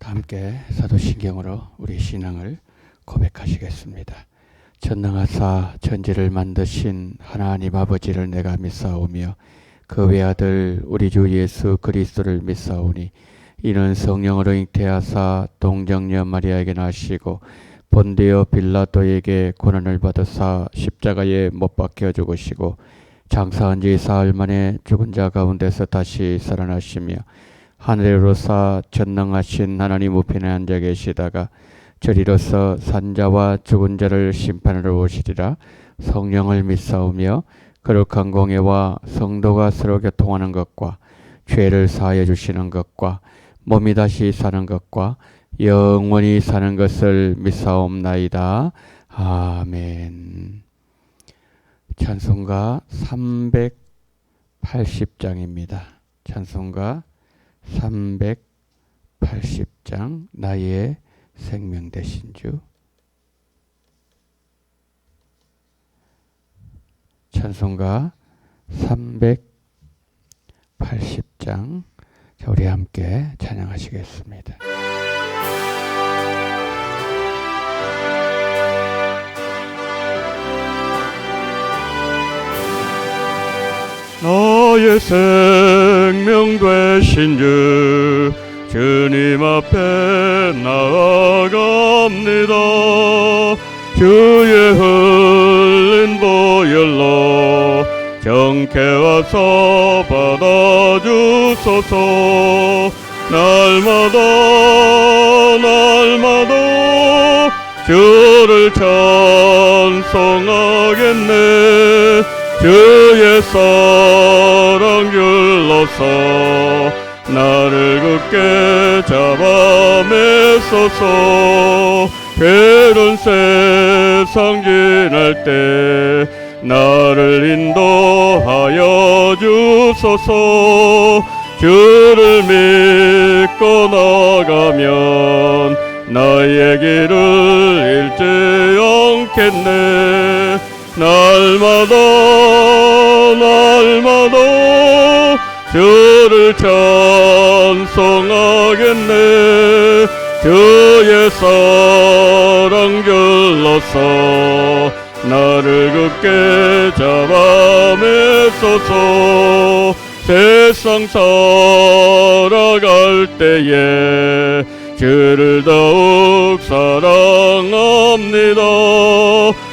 다 함께 사도신경으로 우리 신앙을 고백하시겠습니다. 전능하사 천지를 만드신 하나님 아버지를 내가 믿사오며 그 외아들 우리 주 예수 그리스도를 믿사오니 이는 성령으로 잉태하사 동정녀 마리아에게 나시고 본디오 빌라도에게 고난을 받으사 십자가에 못 박혀 죽으시고 장사한 지 사흘 만에 죽은 자 가운데서 다시 살아나시며 하늘에 오르사 전능하신 하나님 우편에 앉아 계시다가 저리로서 산자와 죽은 자를 심판하러 오시리라. 성령을 믿사오며 거룩한 공예와 성도가 서로 교통하는 것과 죄를 사하여 주시는 것과 몸이 다시 사는 것과 영원히 사는 것을 믿사옵나이다. 아멘. 찬송가 380장입니다. 찬송가 380장 나의 생명 되신 주. 찬송가 380장. 자, 우리 함께 찬양하시겠습니다. 나의 생명 되신 주 주님 앞에 나아갑니다. 주의 흘린 보혈로 정케 와서 받아주소서. 날마다 주를 찬송하겠네. 주의 사랑 줄로서 나를 굳게 잡아매소서. 괴로운 세상 지날 때 나를 인도하여 주소서. 주를 믿고 나가면 나의 길을 잃지 않겠네. 날마다 주를 찬송하겠네. 주의 사랑 줄로서 나를 굳게 잡아매소서. 세상 살아갈 때에 주를 더욱 사랑합니다.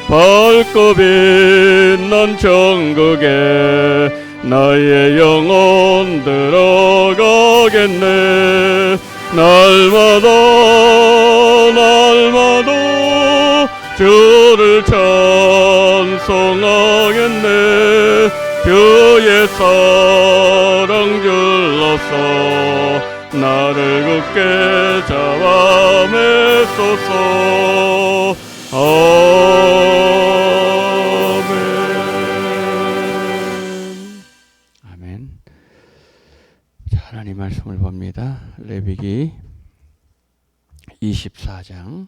밝고 빛난 천국에 나의 영혼 들어가겠네. 날마다 주를 찬송하겠네. 주의 사랑 줄로서 나를 굳게 잡아매소서. 아멘. 자, 하나님 말씀을 봅니다. 레위기 24장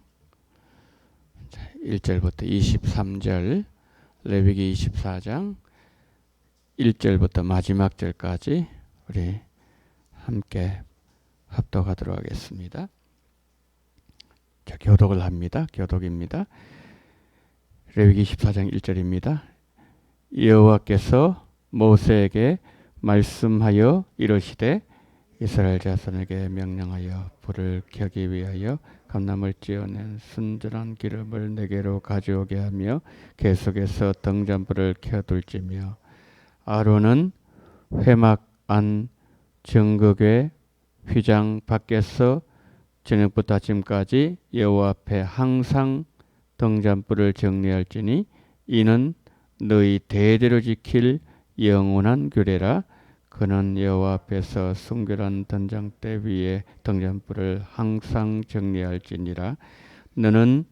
1절부터 23절, 레위기 24장 1절부터 마지막 절까지 우리 함께 합독하도록 하겠습니다. 자, 교독을 합니다. 교독입니다. 레위기 24장 1절입니다. 여호와께서 모세에게 말씀하여 이르시되 이스라엘 자손에게 명령하여 불을 켜기 위하여 감람을 찌어낸 순전한 기름을 내게로 가져오게 하며 계속해서 등잔불을 켜둘지며 아론은 회막 안 정극의 휘장 밖에서 저녁부터 아침까지 여호와 앞에 항상 등잔불을 정리할지니 이는 너희 대대로 지킬 영원한 규례라. 그는 여호와 앞에서 순결한 등잔대 위에 등잔불을 항상 정리할지니라. 너는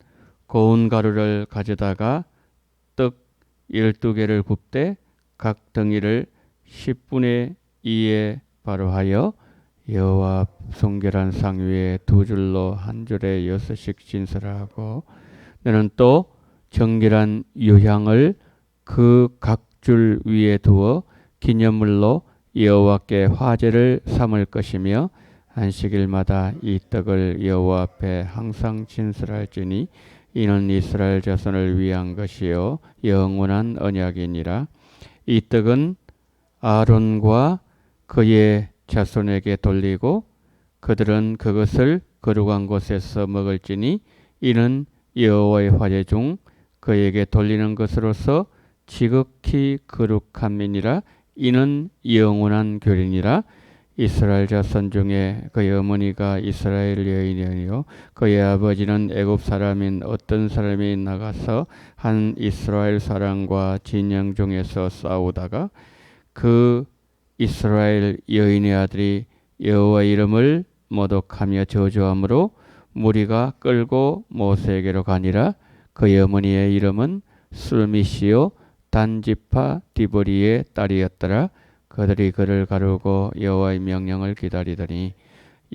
고운 가루를 가져다가 떡 12개를 굽되 각 덩이를 10분의 2에 바로하여 여호와 앞 순결한 상 위에 두 줄로 한 줄에 6씩 진설하고 너는 또 정결한 유향을 그 각 줄 위에 두어 기념물로 여호와께 화제를 삼을 것이며 안식일마다 이 떡을 여호와 앞에 항상 진설할지니 이는 이스라엘 자손을 위한 것이요 영원한 언약이니라. 이 떡은 아론과 그의 자손에게 돌리고 그들은 그것을 거룩한 곳에서 먹을지니 이는 여호와의 화제 중 그에게 돌리는 것으로서 지극히 거룩함이니라. 이는 영원한 규례니라. 이스라엘 자손 중에 그의 어머니가 이스라엘 여인이요 그의 아버지는 애굽 사람인 어떤 사람이 나가서 한 이스라엘 사람과 진영 중에서 싸우다가 그 이스라엘 여인의 아들이 여호와 이름을 모독하며 저주함으로 무리가 끌고 모세에게로 가니라. 그의 어머니의 이름은 술미시요 단지파 디보리의 딸이었더라. 그들이 그를 가르고 여호와의 명령을 기다리더니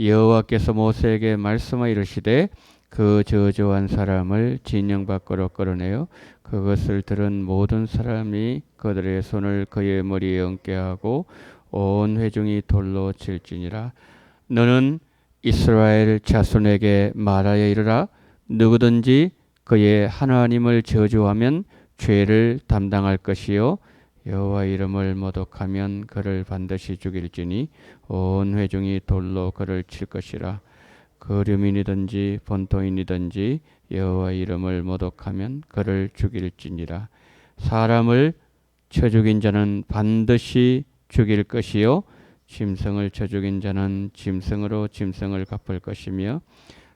여호와께서 모세에게 말씀하여 이르시되 그 저주한 사람을 진영 밖으로 끌어내어 그것을 들은 모든 사람이 그들의 손을 그의 머리에 얹게 하고 온 회중이 돌로 칠지니라. 너는 이스라엘 자손에게 말하여 이르라. 누구든지 그의 하나님을 저주하면 죄를 담당할 것이요 여호와 이름을 모독하면 그를 반드시 죽일지니 온 회중이 돌로 그를 칠 것이라. 거류민이든지 본토인이든지 여호와 이름을 모독하면 그를 죽일지니라. 사람을 쳐 죽인 자는 반드시 죽일 것이요 짐승을 쳐 죽인 자는 짐승으로 짐승을 갚을 것이며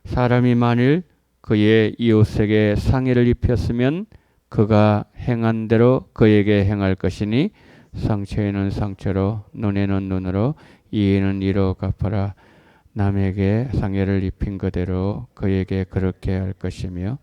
사람이 만일 그의 이웃에게 상해를 입혔으면 그가 행한 대로 그에게 행할 것이니 상처에는 상처로 눈에는 눈으로 이에는 이로 갚아라. 남에게 상해를 입힌 그대로 그에게 그렇게 할 것이며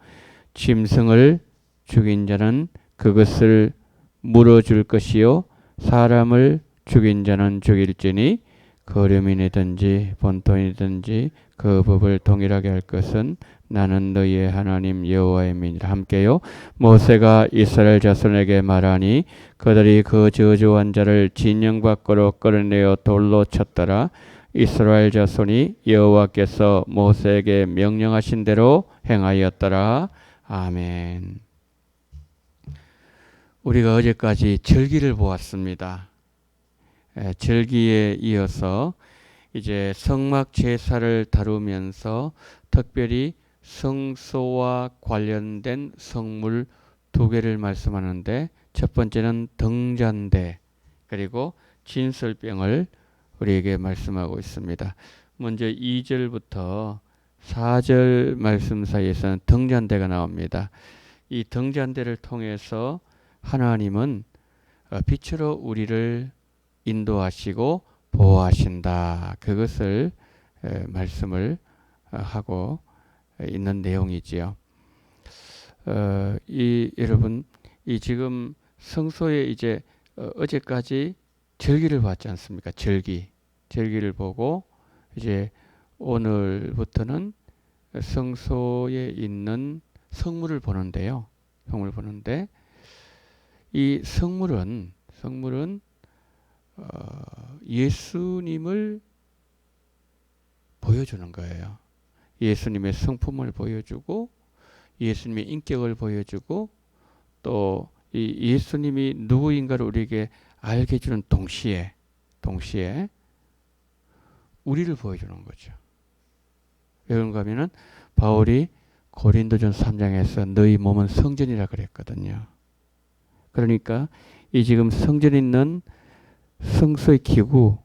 짐승을 죽인 자는 그것을 물어줄 것이요 사람을 죽인 자는 죽일지니 거류민이든지 본토인이든지 그 법을 동일하게 할 것은 나는 너희의 하나님 여호와의 민이라. 함께요. 모세가 이스라엘 자손에게 말하니 그들이 그 저주한 자를 진영 밖으로 끌어내어 돌로 쳤더라. 이스라엘 자손이 여호와께서 모세에게 명령하신 대로 행하였더라. 아멘. 우리가 어제까지 절기를 보았습니다. 절기에 이어서 이제 성막 제사를 다루면서 특별히 성소와 관련된 성물 두 개를 말씀하는데 첫 번째는 등잔대 그리고 진설병을 우리에게 말씀하고 있습니다. 먼저 2절부터 4절 말씀 사이에서는 등잔대가 나옵니다. 이 등잔대를 통해서 하나님은 빛으로 우리를 인도하시고 보호하신다. 그것을 말씀을 하고 있는 내용이지요. 여러분, 이 지금 성소에 이제 어제까지 절기를 봤지 않습니까? 절기를 보고 이제 오늘부터는 성소에 있는 성물을 보는데요. 성물을 보는데 이 성물은 예수님을 보여주는 거예요. 예수님의 성품을 보여주고 예수님의 인격을 보여주고 또 이 예수님이 누구인가를 우리에게 알게 해주는 동시에 우리를 보여주는 거죠. 왜 그런가 하면은 바울이 고린도전 3장에서 너희 몸은 성전이라 그랬거든요. 그러니까 이 지금 성전에 있는 성소의 기구,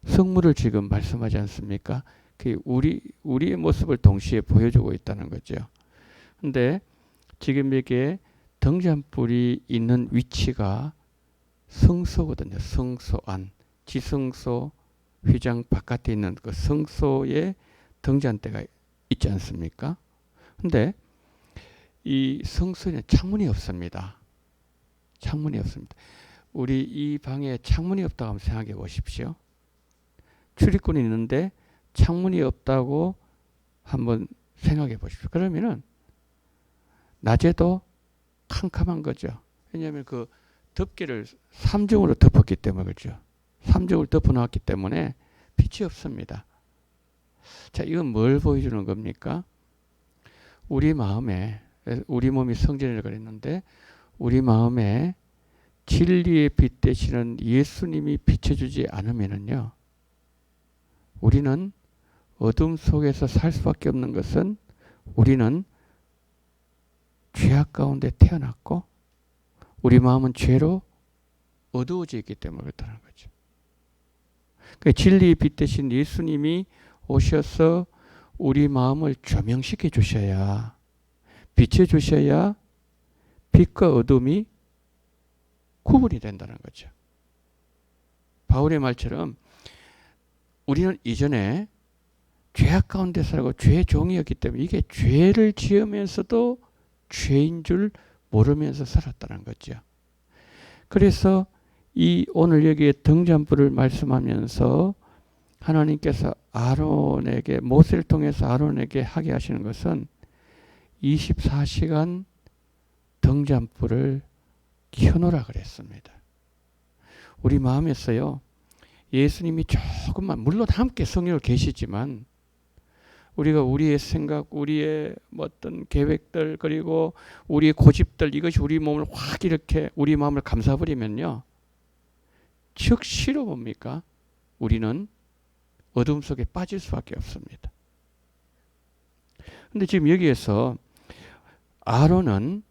성물을 지금 말씀하지 않습니까? 그 우리의 모습을 동시에 보여주고 있다는 거죠. 근데 지금 이게 등잔불이 있는 위치가 성소거든요. 성소 안, 지성소 휘장 바깥에 있는 그 성소에 등잔대가 있지 않습니까? 근데 이 성소에는 창문이 없습니다. 우리 이 방에 창문이 없다고 한번 생각해 보십시오. 출입구는 있는데 창문이 없다고 한번 생각해 보십시오. 그러면은 낮에도 캄캄한 거죠. 왜냐하면 그 덮개를 3중으로 덮었기 때문에 그렇죠. 3중을 덮어놨기 때문에 빛이 없습니다. 자, 이건 뭘 보여주는 겁니까? 우리 마음에, 우리 몸이 성전이라고 그랬는데 우리 마음에 진리의 빛 되시는 예수님이 비춰주지 않으면은요, 우리는 어둠 속에서 살 수밖에 없는 것은 우리는 죄악 가운데 태어났고 우리 마음은 죄로 어두워져 있기 때문에 그렇다는 거죠. 그러니까 진리의 빛 되신 예수님이 오셔서 우리 마음을 조명시켜 주셔야, 비춰 주셔야 빛과 어둠이 구분이 된다는 거죠. 바울의 말처럼 우리는 이전에 죄악 가운데 살고 죄의 종이었기 때문에 이게 죄를 지으면서도 죄인 줄 모르면서 살았다는 거죠. 그래서 이 오늘 여기에 등잔불을 말씀하면서 하나님께서 아론에게, 모세를 통해서 아론에게 하게 하시는 것은 24시간 등잔불을 켜놓으라 그랬습니다. 우리 마음에서요, 예수님이 조금만, 물론 함께 성령으로 계시지만 우리가 우리의 생각, 우리의 어떤 계획들, 그리고 우리의 고집들, 이것이 우리 몸을 확 이렇게 우리 마음을 감싸버리면요, 즉시로 뭡니까? 우리는 어둠 속에 빠질 수밖에 없습니다. 근데 지금 여기에서 아론은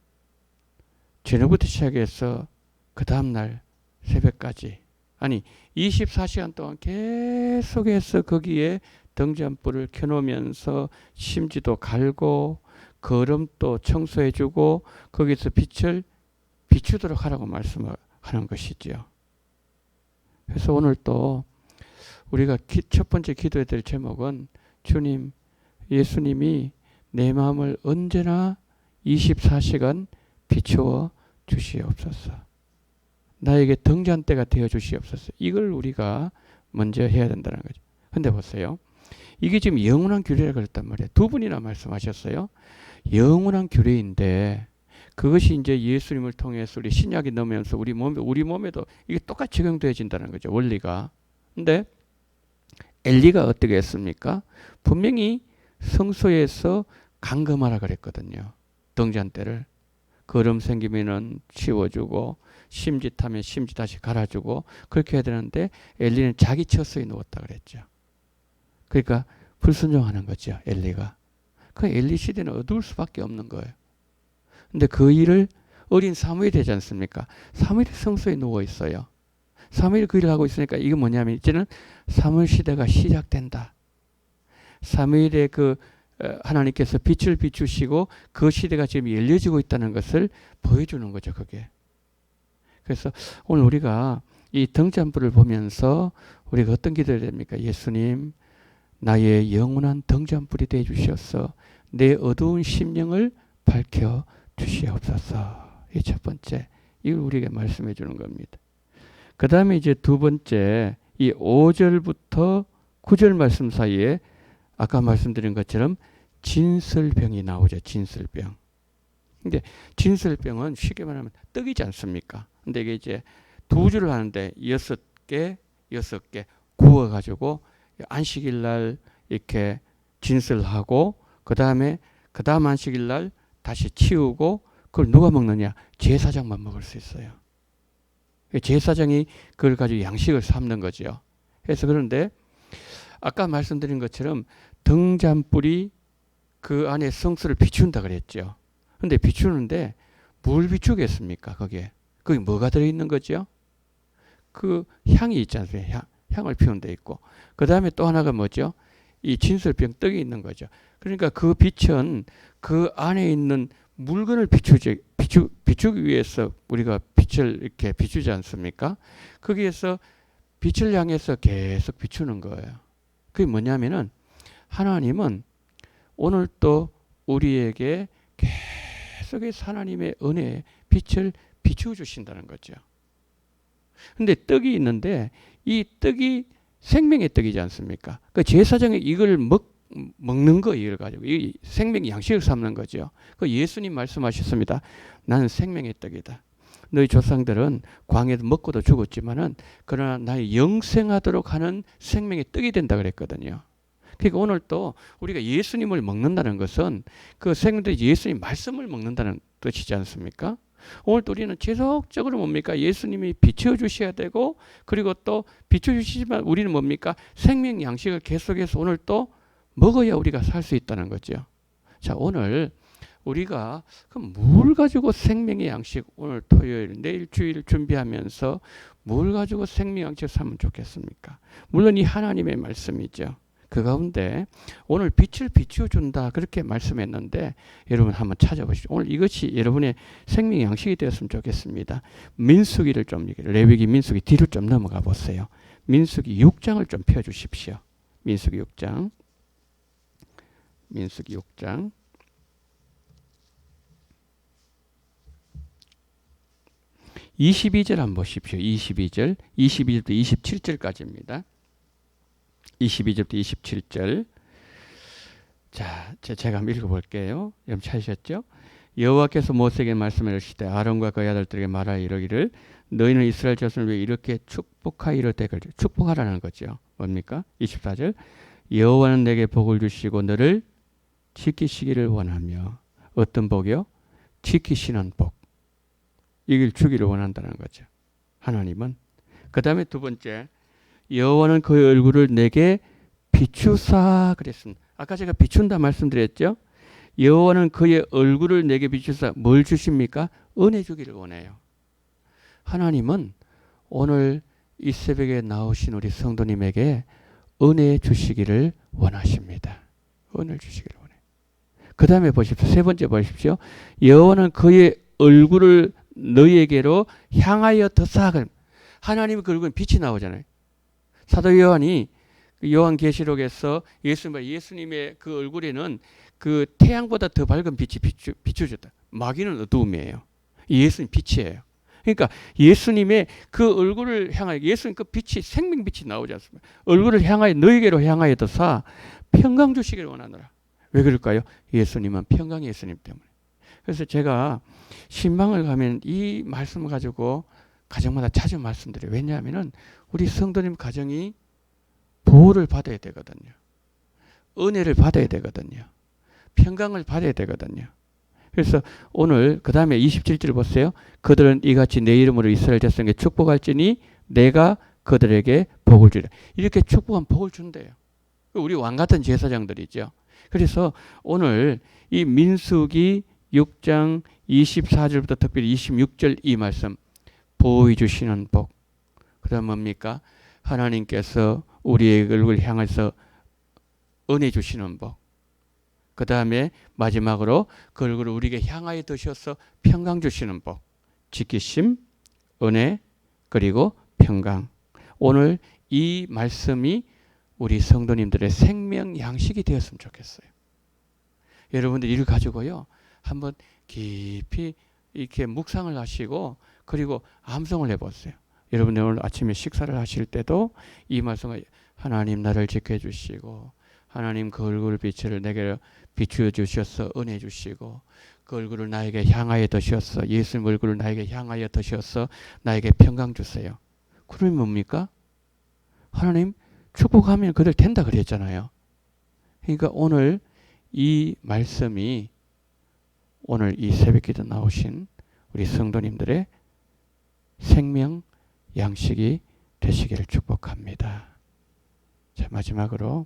저녁부터 시작해서 그 다음날 새벽까지, 아니 24시간 동안 계속해서 거기에 등잔불을 켜놓으면서 심지도 갈고 거름도 청소해주고 거기서 빛을 비추도록 하라고 말씀하는 것이지요. 그래서 오늘 또 우리가 첫 번째 기도해야 될 제목은, 주님, 예수님이 내 마음을 언제나 24시간 비추어 주시옵소서. 나에게 등잔대가 되어 주시옵소서. 이걸 우리가 먼저 해야 된다는 거죠. 근데 보세요. 이게 지금 영원한 규례라 그랬단 말이에요. 두 분이나 말씀하셨어요. 영원한 규례인데 그것이 이제 예수님을 통해서 우리 신약이 넘으면서 우리 몸에도 이게 똑같이 적용되어진다는 거죠. 원리가. 근데 엘리가 어떻게 했습니까? 분명히 성소에서 감금하라 그랬거든요. 등잔대를. 거름 생기면은 치워주고 심짓하면 심짓 다시 갈아주고 그렇게 해야 되는데 엘리는 자기 처소에 누웠다 그랬죠. 그러니까 불순종하는 거죠, 엘리가. 그 엘리 시대는 어두울 수밖에 없는 거예요. 근데 그 일을 어린 사무엘이 되지 않습니까? 사무엘이 성소에 누워 있어요. 사무엘이 그 일을 하고 있으니까 이게 뭐냐면 이제는 사무엘 시대가 시작된다. 사무엘의 그 하나님께서 빛을 비추시고 그 시대가 지금 열려지고 있다는 것을 보여주는 거죠, 그게. 그래서 오늘 우리가 이 등잔불을 보면서 우리가 어떤 기도를 해야 됩니까? 예수님, 나의 영원한 등잔불이 되어 주시옵소서. 내 어두운 심령을 밝혀 주시옵소서. 이 첫 번째, 이걸 우리에게 말씀해 주는 겁니다. 그 다음에 이제 두 번째, 이 5절부터 9절 말씀 사이에 아까 말씀드린 것처럼 진설병이 나오죠. 진설병. 근데 진설병은 쉽게 말하면 떡이지 않습니까? 근데 이게 이제 두 줄을 하는데 6개 구워가지고 안식일 날 이렇게 진설하고 그 다음 안식일 날 다시 치우고 그걸 누가 먹느냐? 제사장만 먹을 수 있어요. 제사장이 그걸 가지고 양식을 삼는 거죠. 그래서 그런데 아까 말씀드린 것처럼 등잔불이 그 안에 성수를 비춘다 그랬죠. 근데 비추는데 뭘 비추겠습니까? 거기에 뭐가 들어있는 거죠? 그 향이 있지 않습니까? 향을 피운 데 있고 그 다음에 또 하나가 뭐죠? 이 진설병 떡이 있는 거죠. 그러니까 그 빛은 그 안에 있는 물건을 비추기 위해서 우리가 빛을 이렇게 비추지 않습니까? 거기에서 빛을 향해서 계속 비추는 거예요. 그게 뭐냐면은 하나님은 오늘 또 우리에게 계속해서 하나님의 은혜의 빛을 비추어 주신다는 거죠. 근데 떡이 있는데 이 떡이 생명의 떡이지 않습니까? 그 제사장이 이걸 먹는 거 이걸 가지고 이 생명의 양식을 삼는 거죠. 그 예수님 말씀하셨습니다. 나는 생명의 떡이다. 너희 조상들은 광야에서 먹고도 죽었지만은 그러나 나의 영생하도록 하는 생명의 떡이 된다 그랬거든요. 그러니까 오늘 또 우리가 예수님을 먹는다는 것은 그 생명들이 예수님 말씀을 먹는다는 뜻이지 않습니까? 오늘 또 우리는 지속적으로 뭡니까? 예수님이 비춰주셔야 되고, 그리고 또 비춰주시지만 우리는 뭡니까? 생명 양식을 계속해서 오늘 또 먹어야 우리가 살 수 있다는 거죠. 자, 오늘 우리가 그럼 뭘 가지고 생명의 양식, 오늘 토요일, 내일 주일 준비하면서 뭘 가지고 생명 양식을 삼으면 좋겠습니까? 물론 이 하나님의 말씀이죠. 그 가운데 오늘 빛을 비추어준다 그렇게 말씀했는데 여러분 한번 찾아보시죠. 오늘 이것이 여러분의 생명 양식이 되었으면 좋겠습니다. 민수기를 좀, 레위기 민수기 뒤로 좀 넘어가 보세요. 민수기 6장을 좀 펴주십시오. 민수기 6장. 민수기 6장. 22절 한번 보십시오. 22절부터 27절까지입니다. 22절부터 27절. 자, 제가 한번 읽어볼게요. 여러분 찾으셨죠? 여호와께서 모세에게 말씀하시되 아론과 그의 아들들에게 말하여 이르기를 너희는 이스라엘 자손을 위해 이렇게 축복하이를 되걸. 축복하라는 거죠. 뭡니까? 24절. 여호와는 내게 복을 주시고 너를 지키시기를 원하며. 어떤 복이요? 지키시는 복. 이걸 주기를 원한다는 거죠. 하나님은. 그 다음에 두 번째, 여호와는 그의 얼굴을 내게 비추사 그랬습니다. 아까 제가 비춘다 말씀드렸죠. 여호와는 그의 얼굴을 내게 비추사 뭘 주십니까? 은혜 주기를 원해요. 하나님은 오늘 이 새벽에 나오신 우리 성도님에게 은혜 주시기를 원하십니다. 은혜를 주시기를 원해요. 그 다음에 보십시오. 세 번째 보십시오. 여호와는 그의 얼굴을 너희에게로 향하여 드사. 하나님의 그 얼굴은 빛이 나오잖아요. 사도 요한이 요한계시록에서 예수님의 그 얼굴에는 그 태양보다 더 밝은 빛이 비춰졌다. 마귀는 어두움이에요. 예수님 빛이에요. 그러니까 예수님의 그 얼굴을 향하여 예수님 그 빛이 생명빛이 나오지 않습니까? 얼굴을 향하여 너희에게로 향하여 드사 평강 주시기를 원하노라. 왜 그럴까요? 예수님은 평강의 예수님 때문에. 그래서 제가 신방을 가면 이 말씀을 가지고 가정마다 자주 말씀드려요. 왜냐하면 우리 성도님 가정이 보호를 받아야 되거든요. 은혜를 받아야 되거든요. 평강을 받아야 되거든요. 그래서 오늘 그 다음에 27절 보세요. 그들은 이같이 내 이름으로 이스라엘 자손에게 축복할지니 내가 그들에게 복을 주리라. 이렇게 축복한 복을 준대요. 우리 왕같은 제사장들이죠. 그래서 오늘 이 민수기 6장 24절부터 특별히 26절 이 말씀 보호해 주시는 복. 그 다음 뭡니까? 하나님께서 우리의 얼굴을 향해서 은혜 주시는 복. 그 다음에 마지막으로 그 얼굴을 우리에게 향하여 드셔서 평강 주시는 복. 지키심, 은혜, 그리고 평강. 오늘 이 말씀이 우리 성도님들의 생명 양식이 되었으면 좋겠어요. 여러분들 이를 가지고요. 한번 깊이 이렇게 묵상을 하시고 그리고 암송을 해보세요. 여러분들 오늘 아침에 식사를 하실 때도 이 말씀을 하나님 나를 지켜주시고 하나님 그 얼굴 빛을 내게 비추어 주셔서 은혜 주시고 그 얼굴을 나에게 향하여 드셔서 예수님 얼굴을 나에게 향하여 드셔서 나에게 평강 주세요. 그러면 뭡니까? 하나님 축복하면 그들 된다 그랬잖아요. 그러니까 오늘 이 말씀이 오늘 이 새벽기도 나오신 우리 성도님들의 생명 양식이 되시기를 축복합니다. 자, 마지막으로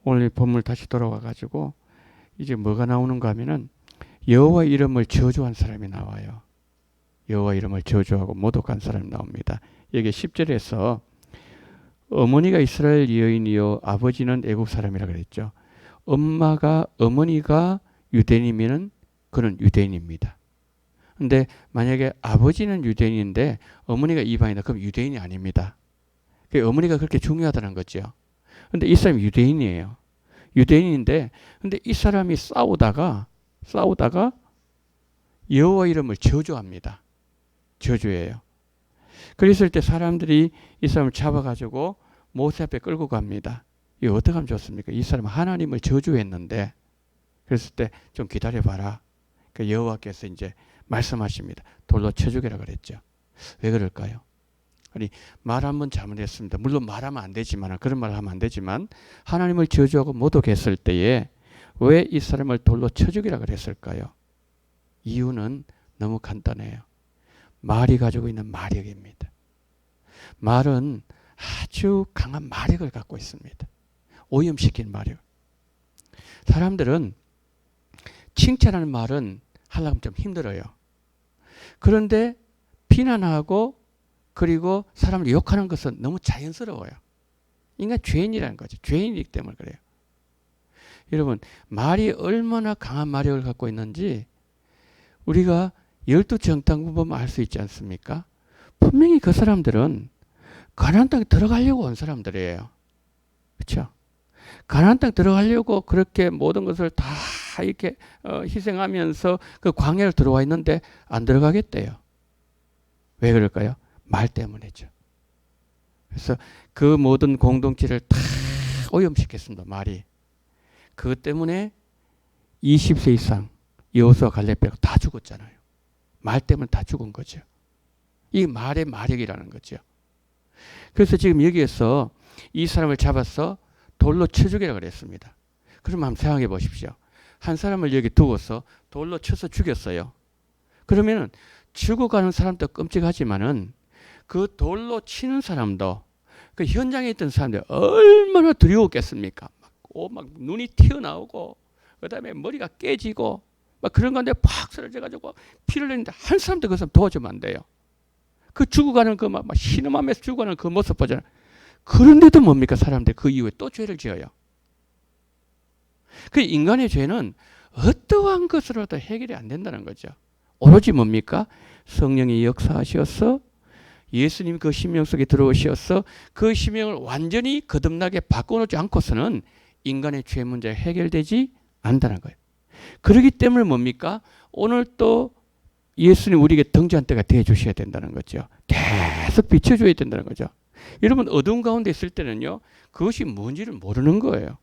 오늘 본문 다시 돌아와 가지고 이제 뭐가 나오는가 하면은 여호와 이름을 저주한 사람이 나와요. 여호와 이름을 저주하고 모독한 사람이 나옵니다. 여기 10절에서 어머니가 이스라엘 여인이요 아버지는 애국 사람이라 그랬죠. 어머니가 유대인이면은 그는 유대인입니다. 근데 만약에 아버지는 유대인인데 어머니가 이방이다. 그럼 유대인이 아닙니다. 어머니가 그렇게 중요하다는 거죠. 근데 이 사람이 유대인이에요. 유대인인데 근데 이 사람이 싸우다가 여호와 이름을 저주합니다. 저주예요. 그랬을 때 사람들이 이 사람을 잡아가지고 모세 앞에 끌고 갑니다. 이거 어떻게 하면 좋습니까? 이 사람은 하나님을 저주했는데 그랬을 때 좀 기다려봐라. 그 여호와께서 이제 말씀하십니다. 돌로 쳐 죽여라 그랬죠. 왜 그럴까요? 아니 말 한번 잘못했습니다. 물론 말하면 안 되지만 그런 말을 하면 안 되지만 하나님을 저주하고 모독했을 때에 왜 이 사람을 돌로 쳐 죽이라 그랬을까요? 이유는 너무 간단해요. 말이 가지고 있는 마력입니다. 말은 아주 강한 마력을 갖고 있습니다. 오염시킨 마력. 사람들은 칭찬하는 말은 하려면 좀 힘들어요. 그런데 비난하고 그리고 사람을 욕하는 것은 너무 자연스러워요. 인간 죄인이라는 거죠. 죄인이기 때문에 그래요. 여러분 말이 얼마나 강한 마력을 갖고 있는지 우리가 12정탐구 보면 알 수 있지 않습니까? 분명히 그 사람들은 가나안 땅에 들어가려고 온 사람들이에요. 그렇죠? 가나안 땅 들어가려고 그렇게 모든 것을 다 이렇게 희생하면서 그 광야를 들어와 있는데 안 들어가겠대요. 왜 그럴까요? 말 때문이죠. 그래서 그 모든 공동체를 다 오염시켰습니다. 말이. 그것 때문에 20세 이상 여호수아 갈렙 빼고 다 죽었잖아요. 말 때문에 다 죽은 거죠. 이 말의 마력이라는 거죠. 그래서 지금 여기에서 이 사람을 잡아서 돌로 쳐 죽이라 그랬습니다. 그러면 한번 생각해 보십시오. 한 사람을 여기 두고서 돌로 쳐서 죽였어요. 그러면은 죽어가는 사람도 끔찍하지만은 그 돌로 치는 사람도 그 현장에 있던 사람들 얼마나 두려웠겠습니까? 막 눈이 튀어나오고 그다음에 머리가 깨지고 막 그런 건데 팍 쓰러져 가지고 피를 내는데 한 사람도 그 사람 도와주면 안 돼요. 그 죽어가는 그 막 신음하면서 죽어가는 그 모습 보잖아요. 그런데도 뭡니까? 사람들이 그 이후에 또 죄를 지어요. 그 인간의 죄는 어떠한 것으로도 해결이 안 된다는 거죠. 오로지 뭡니까? 성령이 역사하셔서 예수님 그 심령 속에 들어오셔서 그 심령을 완전히 거듭나게 바꿔놓지 않고서는 인간의 죄 문제가 해결되지 않는다는 거예요. 그렇기 때문에 뭡니까? 오늘 또 예수님 우리에게 등잔 때가 되어 주셔야 된다는 거죠. 계속 비춰줘야 된다는 거죠. 여러분 어두운 가운데 있을 때는요. 그것이 뭔지를 모르는 거예요.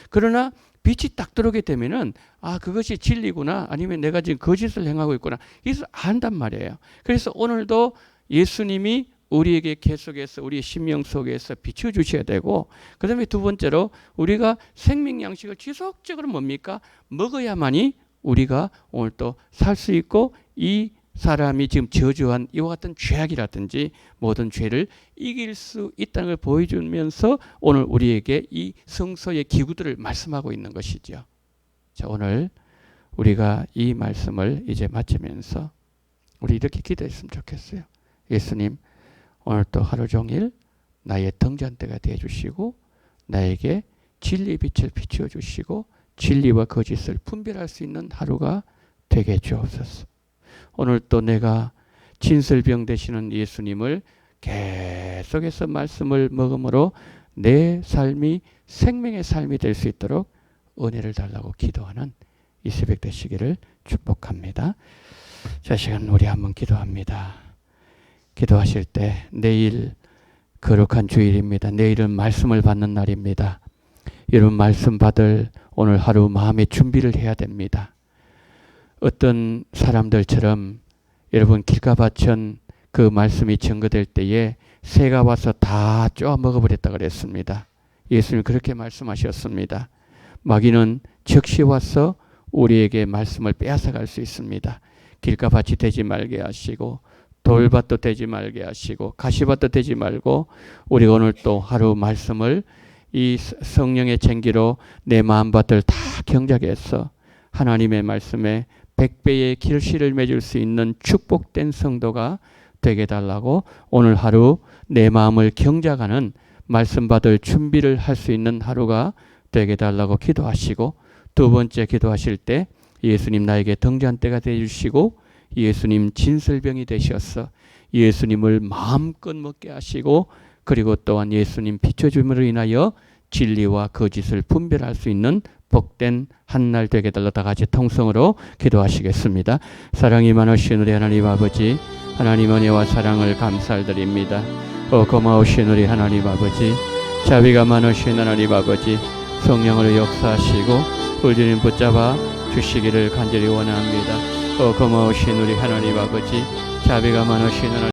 그러나 빛이 딱 들어오게 되면은 아 그것이 진리구나 아니면 내가 지금 거짓을 행하고 있구나 이것을 안단 말이에요. 그래서 오늘도 예수님이 우리에게 계속해서 우리의 심령 속에서 비춰주셔야 되고 그 다음에 두 번째로 우리가 생명 양식을 지속적으로 뭡니까? 먹어야만이 우리가 오늘 또 살 수 있고 이 사람이 지금 저주한 이와 같은 죄악이라든지 모든 죄를 이길 수 있다는 걸 보여주면서 오늘 우리에게 이 성서의 기구들을 말씀하고 있는 것이죠. 자, 오늘 우리가 이 말씀을 이제 마치면서 우리 이렇게 기도했으면 좋겠어요. 예수님 오늘 또 하루 종일 나의 등잔대가 되어주시고 나에게 진리의 빛을 비추어 주시고 진리와 거짓을 분별할 수 있는 하루가 되게 주옵소서. 오늘 또 내가 진설병 되시는 예수님을 계속해서 말씀을 먹음으로 내 삶이 생명의 삶이 될 수 있도록 은혜를 달라고 기도하는 이 새벽 되시기를 축복합니다. 자, 시간 우리 한번 기도합니다. 기도하실 때 내일 거룩한 주일입니다. 내일은 말씀을 받는 날입니다. 여러분 말씀 받을 오늘 하루 마음의 준비를 해야 됩니다. 어떤 사람들처럼 여러분 길가바천 그 말씀이 증거될 때에 새가 와서 다 쪼아 먹어버렸다 그랬습니다. 예수님 그렇게 말씀하셨습니다. 마귀는 즉시 와서 우리에게 말씀을 빼앗아갈 수 있습니다. 길가밭이 되지 말게 하시고 돌밭도 되지 말게 하시고 가시밭도 되지 말고 우리가 오늘 또 하루 말씀을 이 성령의 쟁기로 내 마음밭을 다 경작해서 하나님의 말씀에 100배의 결실을 맺을 수 있는 축복된 성도가 되게 달라고 오늘 하루 내 마음을 경작하는 말씀 받을 준비를 할 수 있는 하루가 되게 달라고 기도하시고 두 번째 기도하실 때 예수님 나에게 등잔대가 되어주시고 예수님 진설병이 되셔서 예수님을 마음껏 먹게 하시고 그리고 또한 예수님 비춰줌으로 인하여 진리와 거짓을 분별할 수 있는 복된 한날 되게 달라 다 같이 통성으로 기도하시겠습니다. 사랑이 많으신 우리 하나님 아버지 하나님 은혜와 사랑을 감사드립니다. 고마우신 우리 하나님 아버지 자비가 많으신 하나님 아버지 성령으로 역사하시고 우리를 붙잡아 주시기를 간절히 원합니다. 고마우신 우리 하나님 아버지 자비가 많으신 하나님